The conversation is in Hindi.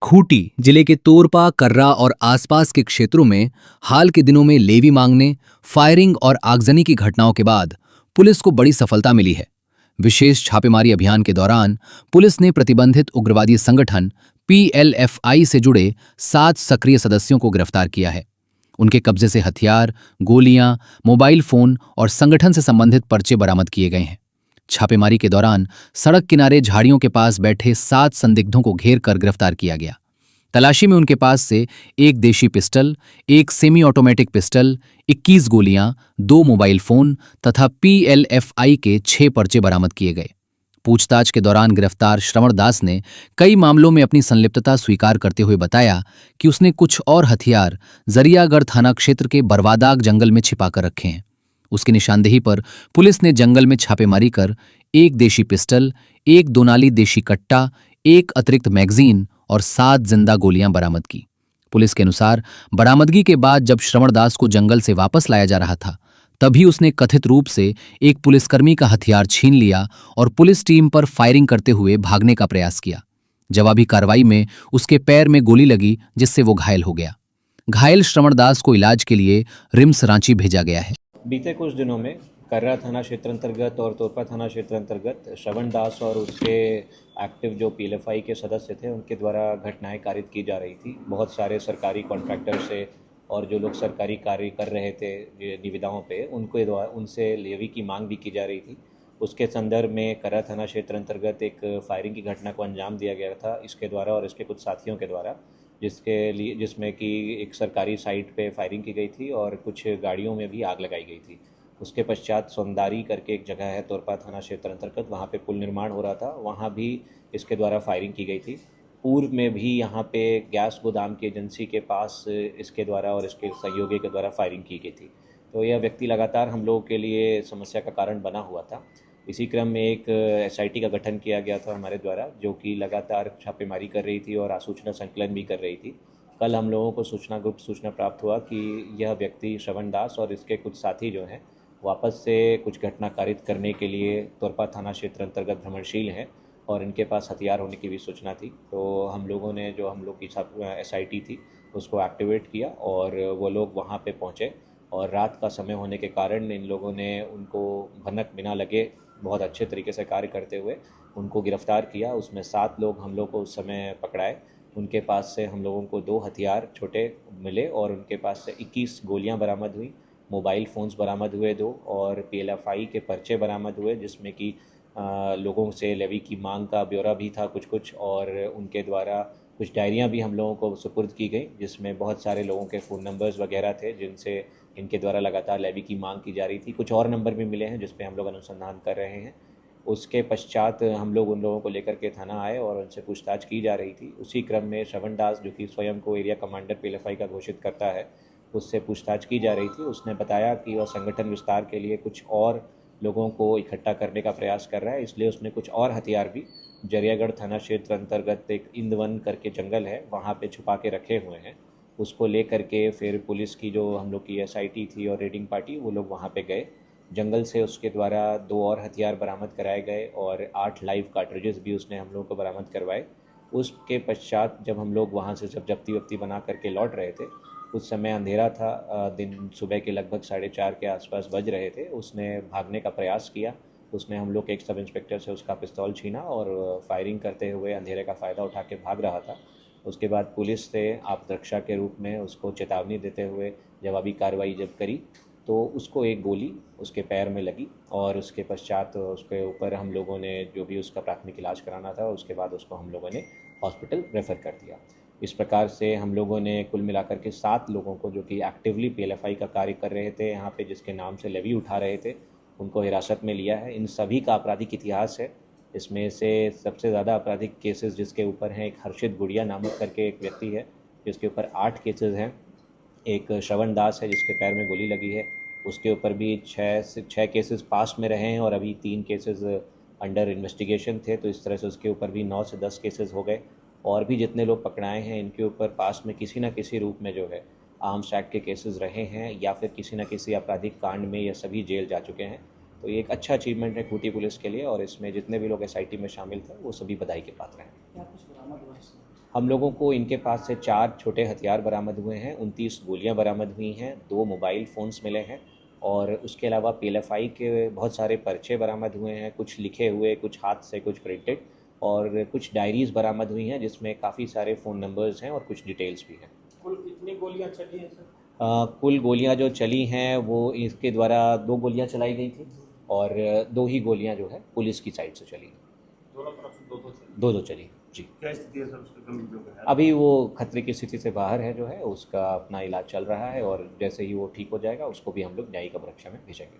खूंटी जिले के तोरपा, कर्रा और आसपास के क्षेत्रों में हाल के दिनों में लेवी मांगने, फायरिंग और आगजनी की घटनाओं के बाद पुलिस को बड़ी सफलता मिली है। विशेष छापेमारी अभियान के दौरान पुलिस ने प्रतिबंधित उग्रवादी संगठन पीएलएफआई से जुड़े 7 सक्रिय सदस्यों को गिरफ्तार किया है। उनके कब्जे से हथियार, गोलियां, मोबाइल फोन और संगठन से संबंधित पर्चे बरामद किए गए हैं। छापेमारी के दौरान सड़क किनारे झाड़ियों के पास बैठे 7 संदिग्धों को घेर कर गिरफ्तार किया गया। तलाशी में उनके पास से एक देशी पिस्टल, एक सेमी ऑटोमेटिक पिस्टल, 21 गोलियां, 2 मोबाइल फोन तथा पीएलएफआई के 6 पर्चे बरामद किए गए। पूछताछ के दौरान गिरफ्तार श्रवण दास ने कई मामलों में अपनी संलिप्तता स्वीकार करते हुए बताया कि उसने कुछ और हथियार जरियागढ़ थाना क्षेत्र के बरवादाग जंगल में छिपाकर रखे हैं। उसकी निशानदेही पर पुलिस ने जंगल में छापेमारी कर एक देशी पिस्टल, एक दोनाली देशी कट्टा, एक अतिरिक्त मैगजीन और 7 जिंदा गोलियां बरामद की। पुलिस के अनुसार बरामदगी के बाद जब श्रवण दास को जंगल से वापस लाया जा रहा था, तभी उसने कथित रूप से एक पुलिसकर्मी का हथियार छीन लिया और पुलिस टीम पर फायरिंग करते हुए भागने का प्रयास किया। जवाबी कार्रवाई में उसके पैर में गोली लगी, जिससे वो घायल हो गया। घायल श्रवण दास को इलाज के लिए रिम्स रांची भेजा गया है। बीते कुछ दिनों में कर्रा थाना क्षेत्र अंतर्गत और तोरपा थाना क्षेत्र अंतर्गत श्रवण दास और उसके एक्टिव जो पीएलएफआई के सदस्य थे उनके द्वारा घटनाएं कारित की जा रही थी। बहुत सारे सरकारी कॉन्ट्रैक्टर से और जो लोग सरकारी कार्य कर रहे थे ये निविदाओं पे उनके द्वारा उनसे लेवी की मांग भी की जा रही थी। उसके संदर्भ में कर्रा थाना क्षेत्र अंतर्गत एक फायरिंग की घटना को अंजाम दिया गया था इसके द्वारा और इसके कुछ साथियों के द्वारा, जिसमें कि एक सरकारी साइट पे फायरिंग की गई थी और कुछ गाड़ियों में भी आग लगाई गई थी। उसके पश्चात सोंदारी करके एक जगह है तोरपा थाना क्षेत्र अंतर्गत, वहाँ पे पुल निर्माण हो रहा था, वहाँ भी इसके द्वारा फायरिंग की गई थी। पूर्व में भी यहाँ पे गैस गोदाम की एजेंसी के पास इसके द्वारा और इसके सहयोगी के द्वारा फायरिंग की गई थी। तो यह व्यक्ति लगातार हम लोगों के लिए समस्या का कारण बना हुआ था। इसी क्रम में एक एसआईटी का गठन किया गया था हमारे द्वारा, जो कि लगातार छापेमारी कर रही थी और आसूचना संकलन भी कर रही थी। कल हम लोगों को गुप्त सूचना प्राप्त हुआ कि यह व्यक्ति श्रवण दास और इसके कुछ साथी जो हैं वापस से कुछ घटना कारित करने के लिए तोरपा थाना क्षेत्र अंतर्गत भ्रमणशील हैं और इनके पास हथियार होने की भी सूचना थी। तो हम लोगों ने जो हम लोग की एसआईटी थी उसको एक्टिवेट किया और वो लोग वहाँ पे पहुँचे और रात का समय होने के कारण इन लोगों ने उनको भनक बिना लगे बहुत अच्छे तरीके से कार्य करते हुए उनको गिरफ्तार किया। उसमें 7 लोग हम लोग को उस समय पकड़ाए। उनके पास से हम लोगों को 2 हथियार छोटे मिले और उनके पास से 21 गोलियां बरामद हुई, मोबाइल फ़ोन्स बरामद हुए 2 और पीएलएफआई के पर्चे बरामद हुए, जिसमें कि लोगों से लेवी की मांग का ब्यौरा भी था कुछ और उनके द्वारा कुछ डायरियां भी हम लोगों को सुपुर्द की गई, जिसमें बहुत सारे लोगों के फ़ोन नंबर्स वगैरह थे जिनसे इनके द्वारा लगातार लेवी की मांग की जा रही थी। कुछ और नंबर भी मिले हैं जिस पे हम लोग अनुसंधान कर रहे हैं। उसके पश्चात हम लोग उन लोगों को लेकर के थाना आए और उनसे पूछताछ की जा रही थी। उसी क्रम में श्रवण दास, जो कि स्वयं को एरिया कमांडर पीएलएफआई का घोषित करता है, उससे पूछताछ की जा रही थी। उसने बताया कि वह संगठन विस्तार के लिए कुछ और लोगों को इकट्ठा करने का प्रयास कर रहा है, इसलिए उसने कुछ और हथियार भी जरियागढ़ थाना क्षेत्र अंतर्गत एक इंदवन करके जंगल है वहाँ पे छुपा के रखे हुए हैं। उसको लेकर के फिर पुलिस की जो हम लोग की एसआईटी थी और रेडिंग पार्टी, वो लोग वहाँ पे गए। जंगल से उसके द्वारा 2 और हथियार बरामद कराए गए और 8 लाइव कार्ट्रिजेस भी उसने हम लोग को बरामद करवाए। उसके पश्चात जब हम लोग वहाँ से जब जप्ती वप्ती बना करके लौट रहे थे, उस समय अंधेरा था, दिन सुबह के लगभग 4:30 के आसपास बज रहे थे। उसने भागने का प्रयास किया। उसने हम लोग के एक सब इंस्पेक्टर से उसका पिस्तौल छीना और फायरिंग करते हुए अंधेरे का फ़ायदा उठा के भाग रहा था। उसके बाद पुलिस से आत्मरक्षा के रूप में उसको चेतावनी देते हुए जवाबी कार्रवाई जब करी तो उसको एक गोली उसके पैर में लगी और उसके पश्चात उसके ऊपर हम लोगों ने जो भी उसका प्राथमिक इलाज कराना था उसके बाद उसको हम लोगों ने हॉस्पिटल रेफ़र कर दिया। इस प्रकार से हम लोगों ने कुल मिलाकर के 7 लोगों को, जो कि एक्टिवली पीएलएफआई का कार्य कर रहे थे यहाँ पे, जिसके नाम से लेवी उठा रहे थे, उनको हिरासत में लिया है। इन सभी का आपराधिक इतिहास है। इसमें से सबसे ज़्यादा आपराधिक केसेस जिसके ऊपर हैं, एक हर्षित गुड़िया नामक करके एक व्यक्ति है जिसके ऊपर 8 केसेस हैं। एक श्रवण दास है जिसके पैर में गोली लगी है, उसके ऊपर भी 6 केसेस पास्ट में रहे हैं और अभी 3 केसेस अंडर इन्वेस्टिगेशन थे। तो इस तरह से उसके ऊपर भी 9 से 10 केसेस हो गए। और भी जितने लोग पकड़ाए हैं इनके ऊपर पास्ट में किसी न किसी रूप में जो है आर्म्स एक्ट के केसेस रहे हैं या फिर किसी न किसी आपराधिक कांड में ये सभी जेल जा चुके हैं। तो ये एक अच्छा अचीवमेंट है खूंटी पुलिस के लिए और इसमें जितने भी लोग एसआईटी में शामिल थे वो सभी बधाई के पात्र हैं। क्या कुछ बरामद हुआ इसमें? हम लोगों को इनके पास से 4 छोटे हथियार बरामद हुए हैं, 29 गोलियां बरामद हुई हैं, 2 मोबाइल फ़ोन्स मिले हैं और उसके अलावा पीएलएफआई के बहुत सारे पर्चे बरामद हुए हैं, कुछ लिखे हुए, कुछ हाथ से, कुछ प्रिंटेड और कुछ डायरीज़ बरामद हुई हैं जिसमें काफ़ी सारे फ़ोन नंबर्स हैं और कुछ डिटेल्स भी हैं। कुल कितनी गोलियां चली हैं सर? कुल गोलियां जो चली हैं वो इसके द्वारा 2 गोलियां चलाई गई थी और 2 ही गोलियां जो है पुलिस की साइड से चली, दोनों तरफ से दो चली। 2-2 चली। जी। क्या स्थिति है सर उसके गंभीर जो है? अभी वो खतरे की स्थिति से बाहर है जो है, उसका अपना इलाज चल रहा है और जैसे ही वो ठीक हो जाएगा उसको भी हम लोग न्यायिक अभिरक्षा में भेजेंगे।